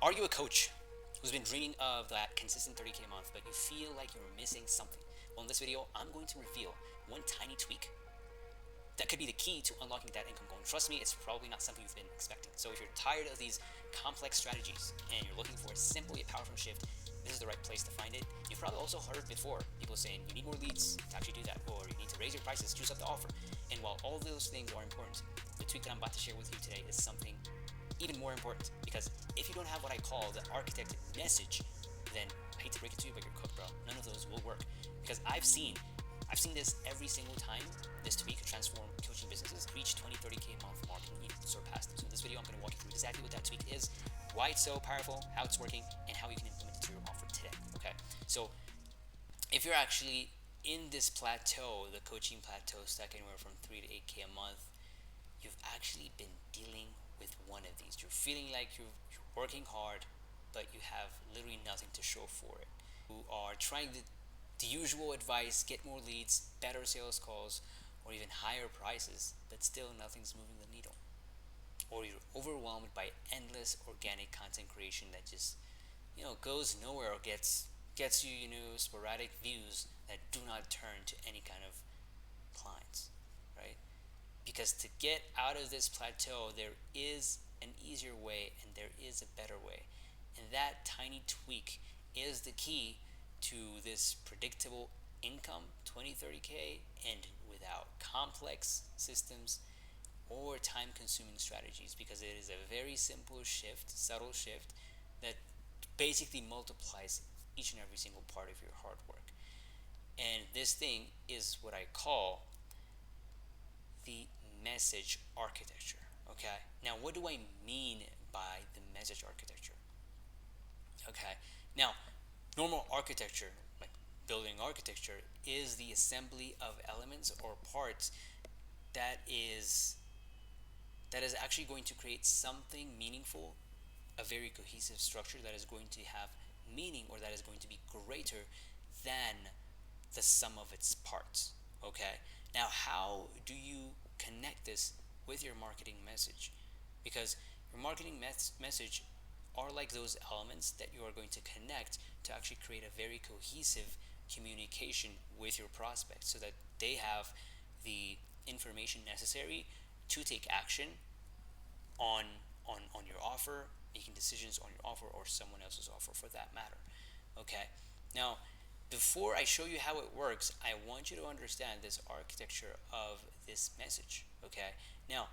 Are you a coach who's been dreaming of that consistent 30K a month, but you feel like you're missing something? Well, in this video, I'm going to reveal one tiny tweak that could be the key to unlocking that income goal. And trust me, it's probably not something you've been expecting. So if you're tired of these complex strategies and you're looking for a simple yet powerful shift, this is the right place to find it. You've probably also heard before people saying you need more leads to actually do that, or you need to raise your prices, juice up the offer. And while all those things are important, the tweak that I'm about to share with you today is something even more important, because if you don't have what I call the architect message, then I hate to break it to you, but you're cooked, bro. None of those will work, because I've seen this every single time this tweak transform coaching businesses, reach 20, 30K a month mark, and even surpass them. So in this video, I'm going to walk you through exactly what that tweak is, why it's so powerful, how it's working, and how you can implement it to your offer today. Okay, so if you're actually in this plateau, the coaching plateau, stuck anywhere from 3 to 8K a month, you've actually been dealing with one of these. You're feeling like you're working hard, but you have literally nothing to show for it. You are trying the usual advice, get more leads, better sales calls, or even higher prices, but still nothing's moving the needle. Or you're overwhelmed by endless organic content creation that just goes nowhere, or gets you sporadic views that do not turn to any kind of clients, right? Because to get out of this plateau, there is an easier way and there is a better way. And that tiny tweak is the key to this predictable income, 20, 30K, and without complex systems or time consuming strategies, because it is a very simple shift, subtle shift, that basically multiplies each and every single part of your hard work. And this thing is what I call the message architecture. Okay, now what do I mean by the message architecture? Okay, now normal architecture, like building architecture, is the assembly of elements or parts that is actually going to create something meaningful, a very cohesive structure that is going to have meaning, or that is going to be greater than the sum of its parts. Okay, now how do you connect this with your marketing message? Because your marketing message are like those elements that you are going to connect to actually create a very cohesive communication with your prospects, so that they have the information necessary to take action on on your offer, making decisions on your offer or someone else's offer for that matter. Okay, now before I show you how it works, I want you to understand this architecture of this message. Okay, now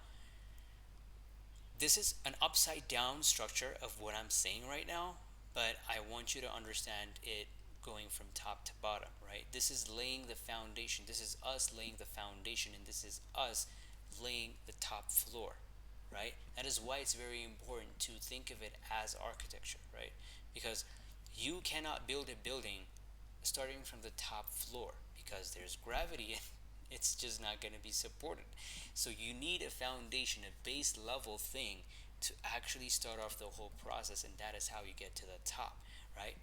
this is an upside down structure of what I'm saying right now, but I want you to understand it going from top to bottom, right? This is laying the foundation. This is us laying the foundation, and this is us laying the top floor, right? That is why it's very important to think of it as architecture, right? Because you cannot build a building starting from the top floor, because there's gravity and it's just not going to be supported. So you need a foundation, a base level thing, to actually start off the whole process, and that is how you get to the top, right?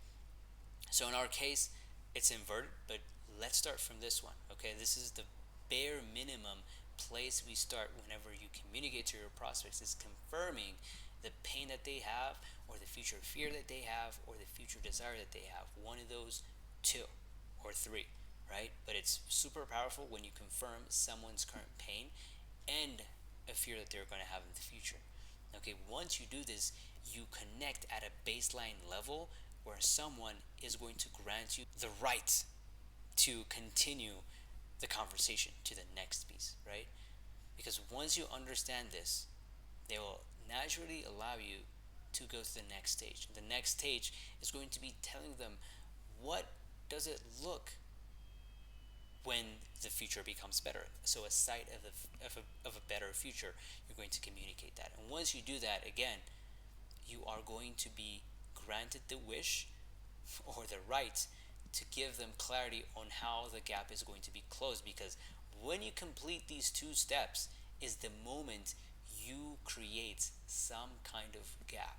So in our case, it's inverted, but let's start from this one. Okay, this is the bare minimum place we start whenever you communicate to your prospects, is confirming the pain that they have, or the future fear that they have, or the future desire that they have. One of those two or three, right? But it's super powerful when you confirm someone's current pain and a fear that they're going to have in the future. Okay, once you do this, you connect at a baseline level where someone is going to grant you the right to continue the conversation to the next piece, right? Because once you understand this, they will naturally allow you to go to the next stage. The next stage is going to be telling them, what does it look when the future becomes better? So a sight of a better future, you're going to communicate that. And once you do that, again, you are going to be granted the wish or the right to give them clarity on how the gap is going to be closed. Because when you complete these two steps is the moment you create some kind of gap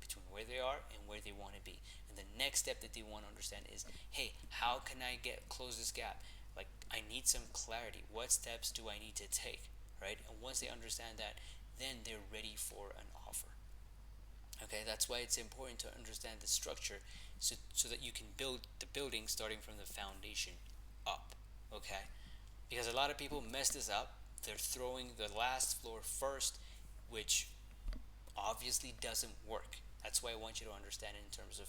between where they are and where they want to be. And the next step that they want to understand is, hey, how can I close this gap? Like, I need some clarity. What steps do I need to take, right? And once they understand that, then they're ready for an offer. Okay, that's why it's important to understand the structure, so that you can build the building starting from the foundation up. Okay, because a lot of people mess this up. They're throwing the last floor first, which obviously doesn't work. That's why I want you to understand it in terms of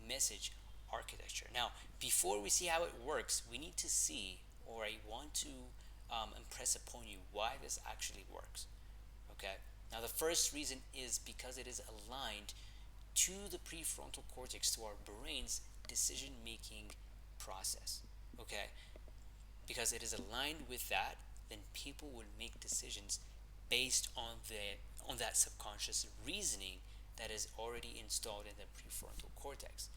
message architecture. Now, before we see how it works, we need to see, or I want to impress upon you why this actually works. Okay. Now, the first reason is because it is aligned to the prefrontal cortex, to our brain's decision making process. Okay. Because it is aligned with that, then people would make decisions based on that subconscious reasoning that is already installed in the prefrontal cortex.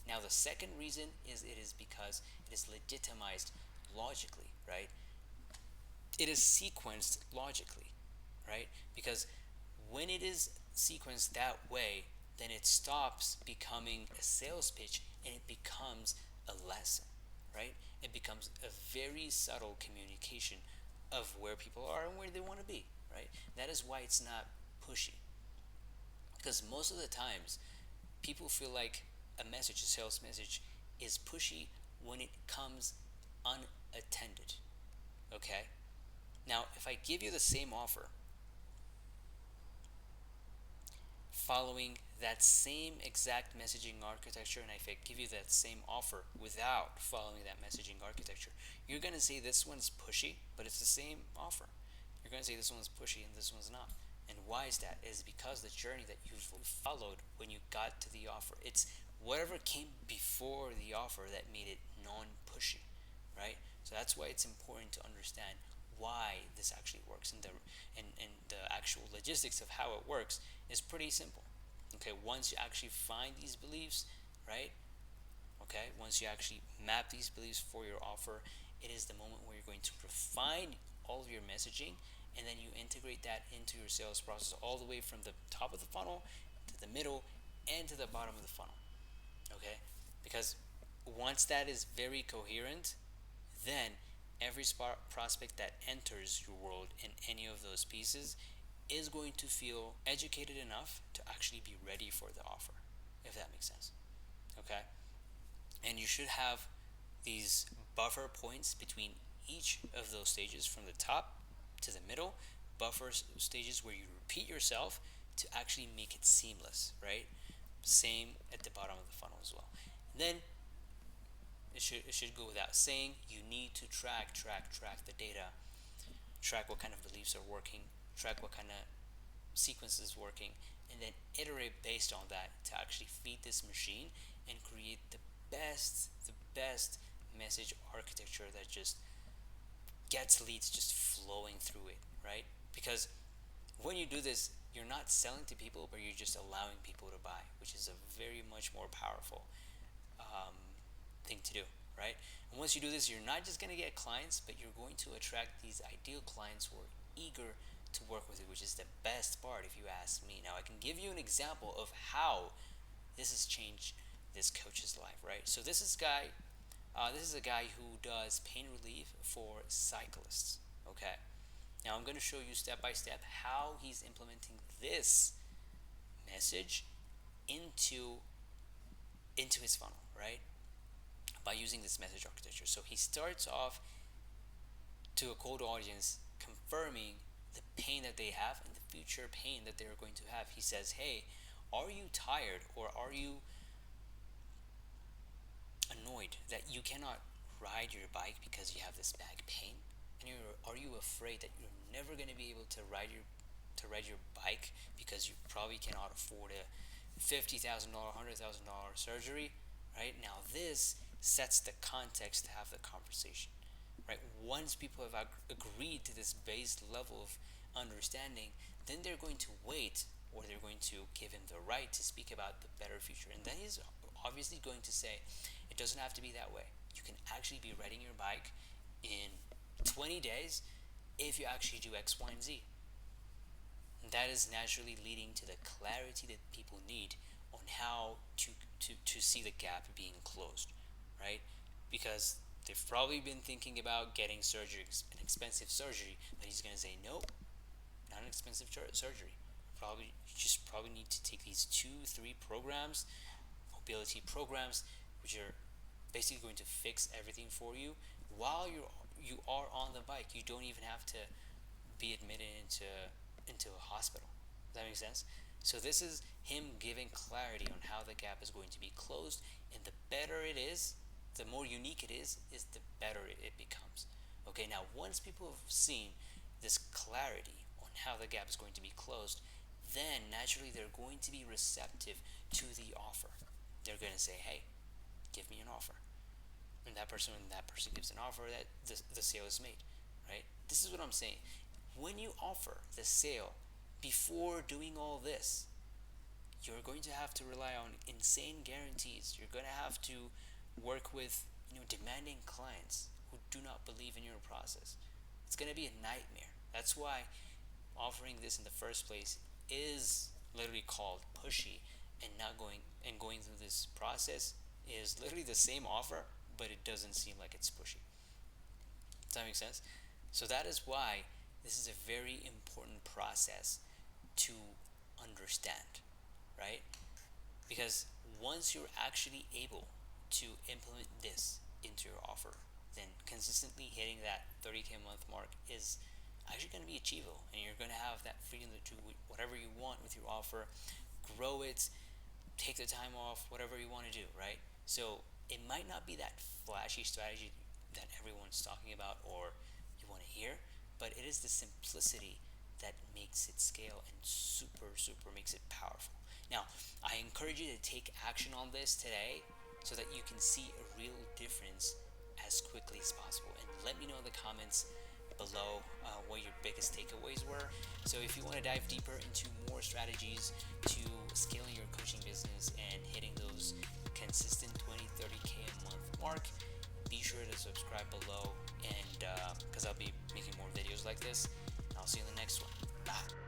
Now, the second reason is it is because it is legitimized logically, right? It is sequenced logically, right? Because when it is sequenced that way, then it stops becoming a sales pitch and it becomes a lesson, right? It becomes a very subtle communication of where people are and where they want to be, right? That is why it's not pushy. Because most of the times, people feel like a sales message, is pushy when it comes unattended, okay? Now, if I give you the same offer, following that same exact messaging architecture, and if I give you that same offer without following that messaging architecture, you're going to say this one's pushy, but it's the same offer. You're going to say this one's pushy and this one's not. And why is that? It is because the journey that you followed when you got to the offer. It's whatever came before the offer that made it non-pushy, right? So that's why it's important to understand why this actually works, and the actual logistics of how it works is pretty simple. Okay, once you actually find these beliefs, right? Okay, once you actually map these beliefs for your offer, it is the moment where you're going to refine all of your messaging, and then you integrate that into your sales process all the way from the top of the funnel to the middle and to the bottom of the funnel. Okay, because once that is very coherent, then every prospect that enters your world in any of those pieces is going to feel educated enough to actually be ready for the offer, if that makes sense. Okay? And you should have these buffer points between each of those stages, from the top to the middle, buffer stages where you repeat yourself to actually make it seamless, right? Same at the bottom of the funnel as well. And then it should go without saying, you need to track the data, track what kind of beliefs are working, track what kind of sequence is working, and then iterate based on that to actually feed this machine and create the best message architecture that just gets leads just flowing through it, right? Because when you do this, you're not selling to people, but you're just allowing people to buy, which is a very much more powerful um, thing to do, right? And once you do this, you're not just going to get clients, but you're going to attract these ideal clients who are eager to work with you, which is the best part, if you ask me. Now, I can give you an example of how this has changed this coach's life, right? So this is a guy who does pain relief for cyclists. Okay. Now I'm going to show you step by step how he's implementing this message into his funnel, right? By using this message architecture. So he starts off to a cold audience confirming the pain that they have and the future pain that they're going to have. He says, "Hey, are you tired, or are you annoyed that you cannot ride your bike because you have this back pain? And are you afraid that you're never going to be able to ride your bike because you probably cannot afford a $50,000, $100,000 surgery?" Right now, this sets the context to have the conversation. Right, once people have agreed to this base level of understanding, then they're going to wait, or they're going to give him the right to speak about the better future. And then he's obviously going to say, it doesn't have to be that way. You can actually be riding your bike in 20 days if you actually do X, Y, and Z. And that is naturally leading to the clarity that people need on how to see the gap being closed, right? Because they've probably been thinking about getting surgery, an expensive surgery, but he's going to say, nope, not an expensive surgery. probably need to take these 2-3 programs, mobility programs, which are basically going to fix everything for you while you are on the bike. You don't even have to be admitted into a hospital. Does that make sense? So this is him giving clarity on how the gap is going to be closed, and the better it is, the more unique it is the better it becomes. Okay, now once people have seen this clarity on how the gap is going to be closed, then naturally they're going to be receptive to the offer. They're going to say, hey, give me an offer. And when that person gives an offer, that the sale is made, right? This is what I'm saying. When you offer the sale before doing all this, you're going to have to rely on insane guarantees. You're going to have to work with demanding clients who do not believe in your process. It's going to be a nightmare. That's why offering this in the first place is literally called pushy, and not going through this process is literally the same offer, but it doesn't seem like it's pushy. Does that make sense? So that is why this is a very important process to understand, right? Because once you're actually able to implement this into your offer, then consistently hitting that 30K a month mark is actually going to be achievable, and you're going to have that freedom to do whatever you want with your offer, grow it, take the time off, whatever you want to do, right? So it might not be that flashy strategy that everyone's talking about or you want to hear, but it is the simplicity that makes it scale and super makes it powerful. Now, I encourage you to take action on this today so that you can see a real difference as quickly as possible. And let me know in the comments below what your biggest takeaways were. So if you want to dive deeper into more strategies to scaling your coaching business and hitting those consistent 20-30K a month mark, be sure to subscribe below, and because I'll be making more videos like this. And I'll see you in the next one. Bye.